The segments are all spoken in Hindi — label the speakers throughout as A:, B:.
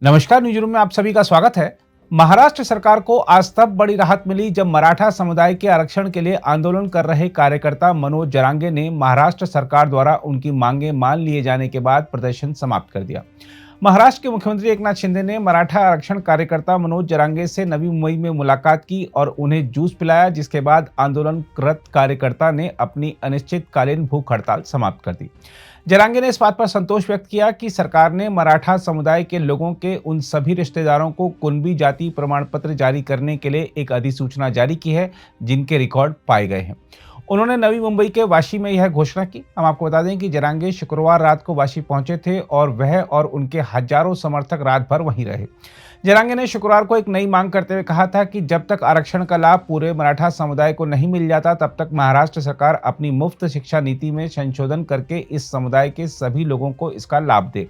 A: नमस्कार, न्यूज़ रूम में आप सभी का स्वागत है। महाराष्ट्र सरकार को आज तब बड़ी राहत मिली जब मराठा समुदाय के आरक्षण के लिए आंदोलन कर रहे कार्यकर्ता मनोज जरांगे ने महाराष्ट्र सरकार द्वारा उनकी मांगे मान लिए जाने के बाद प्रदर्शन समाप्त कर दिया। महाराष्ट्र के मुख्यमंत्री एकनाथ शिंदे ने मराठा आरक्षण कार्यकर्ता मनोज जरांगे से नवी मुंबई में मुलाकात की और उन्हें जूस पिलाया, जिसके बाद आंदोलनरत कार्यकर्ता ने अपनी अनिश्चितकालीन भूख हड़ताल समाप्त कर दी। जरांगे ने इस बात पर संतोष व्यक्त किया कि सरकार ने मराठा समुदाय के लोगों के उन सभी रिश्तेदारों को कुणबी जाति प्रमाण पत्र जारी करने के लिए एक अधिसूचना जारी की है जिनके रिकॉर्ड पाए गए हैं। उन्होंने नवी मुंबई के वाशी में यह घोषणा की। हम आपको बता दें कि जरांगे शुक्रवार रात को वाशी पहुंचे थे और वह और उनके हजारों समर्थक रात भर वहीं रहे। जरांगे ने शुक्रवार को एक नई मांग करते हुए कहा था कि जब तक आरक्षण का लाभ पूरे मराठा समुदाय को नहीं मिल जाता तब तक महाराष्ट्र सरकार अपनी मुफ्त शिक्षा नीति में संशोधन करके इस समुदाय के सभी लोगों को इसका लाभ दे।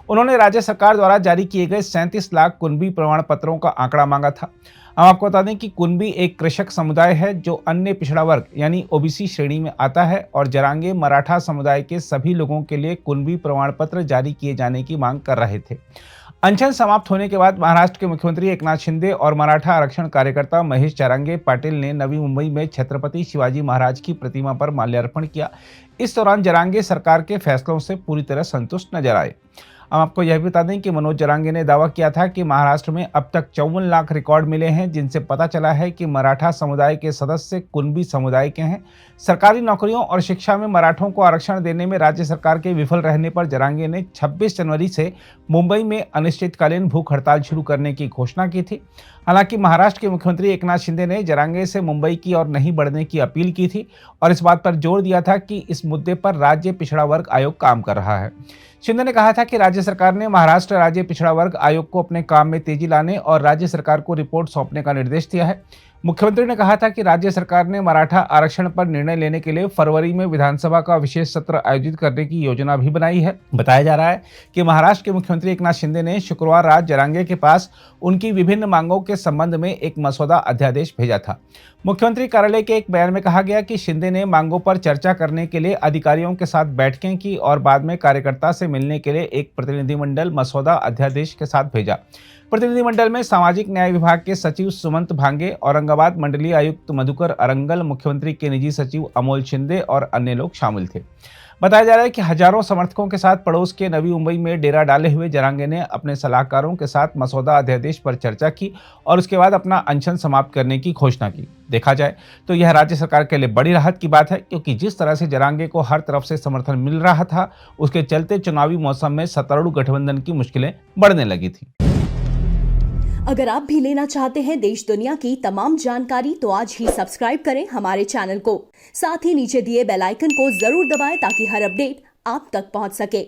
A: उन्होंने राज्य सरकार द्वारा जारी किए गए 37 लाख कुणबी प्रमाण पत्रों का आंकड़ा मांगा था। हम आपको बता दें कि कुणबी एक कृषक समुदाय है जो अन्य पिछड़ा वर्ग यानी ओबीसी श्रेणी में आता है और जरांगे मराठा समुदाय के सभी लोगों के लिए कुणबी प्रमाण पत्र जारी किए जाने की मांग कर रहे थे। अनशन समाप्त होने के बाद महाराष्ट्र के मुख्यमंत्री एकनाथ शिंदे और मराठा आरक्षण कार्यकर्ता महेश जरांगे पाटिल ने नवी मुंबई में छत्रपति शिवाजी महाराज की प्रतिमा पर माल्यार्पण किया। इस दौरान जरांगे सरकार के फैसलों से पूरी तरह संतुष्ट नजर आए। हम आपको यह भी बता दें कि मनोज जरांगे ने दावा किया था कि महाराष्ट्र में अब तक 54 लाख रिकॉर्ड मिले हैं जिनसे पता चला है कि मराठा समुदाय के सदस्य कुणबी समुदाय के हैं। सरकारी नौकरियों और शिक्षा में मराठों को आरक्षण देने में राज्य सरकार के विफल रहने पर जरांगे ने 26 जनवरी से मुंबई में अनिश्चितकालीन भूख हड़ताल शुरू करने की घोषणा की थी। हालांकि महाराष्ट्र के मुख्यमंत्री एकनाथ शिंदे ने जरांगे से मुंबई की ओर नहीं बढ़ने की अपील की थी और इस बात पर जोर दिया था कि इस मुद्दे पर राज्य पिछड़ा वर्ग आयोग काम कर रहा है। शिंदे ने कहा था कि राज्य सरकार ने महाराष्ट्र राज्य पिछड़ा वर्ग आयोग को अपने काम में तेजी लाने और राज्य सरकार को रिपोर्ट सौंपने का निर्देश दिया है। मुख्यमंत्री ने कहा था कि राज्य सरकार ने मराठा आरक्षण पर निर्णय लेने के लिए फरवरी में विधानसभा का विशेष सत्र आयोजित करने की योजना भी बनाई है। बताया जा रहा है कि महाराष्ट्र के मुख्यमंत्री एकनाथ शिंदे ने शुक्रवार रात जरांगे के पास उनकी विभिन्न मांगों के संबंध में एक मसौदा अध्यादेश भेजा था। मुख्यमंत्री कार्यालय के एक बयान में कहा गया कि शिंदे ने मांगों पर चर्चा करने के लिए अधिकारियों के साथ बैठकें की और बाद में कार्यकर्ता से मिलने के लिए एक प्रतिनिधिमंडल मसौदा अध्यादेश के साथ भेजा। प्रतिनिधिमंडल में सामाजिक न्याय विभाग के सचिव सुमंत भांगे, औरंगाबाद मंडलीय आयुक्त मधुकर अरंगल, मुख्यमंत्री के निजी सचिव अमोल शिंदे और अन्य लोग शामिल थे। बताया जा रहा है कि हजारों समर्थकों के साथ पड़ोस के नवी मुंबई में डेरा डाले हुए जरांगे ने अपने सलाहकारों के साथ मसौदा अध्यादेश पर चर्चा की और उसके बाद अपना अनशन समाप्त करने की घोषणा की। देखा जाए तो यह राज्य सरकार के लिए बड़ी राहत की बात है, क्योंकि जिस तरह से जरांगे को हर तरफ से समर्थन मिल रहा था उसके चलते चुनावी मौसम में सत्तारूढ़ गठबंधन की मुश्किलें बढ़ने लगी थी।
B: अगर आप भी लेना चाहते हैं देश दुनिया की तमाम जानकारी तो आज ही सब्सक्राइब करें हमारे चैनल को। साथ ही नीचे दिए बेल आइकन को जरूर दबाएं ताकि हर अपडेट आप तक पहुंच सके।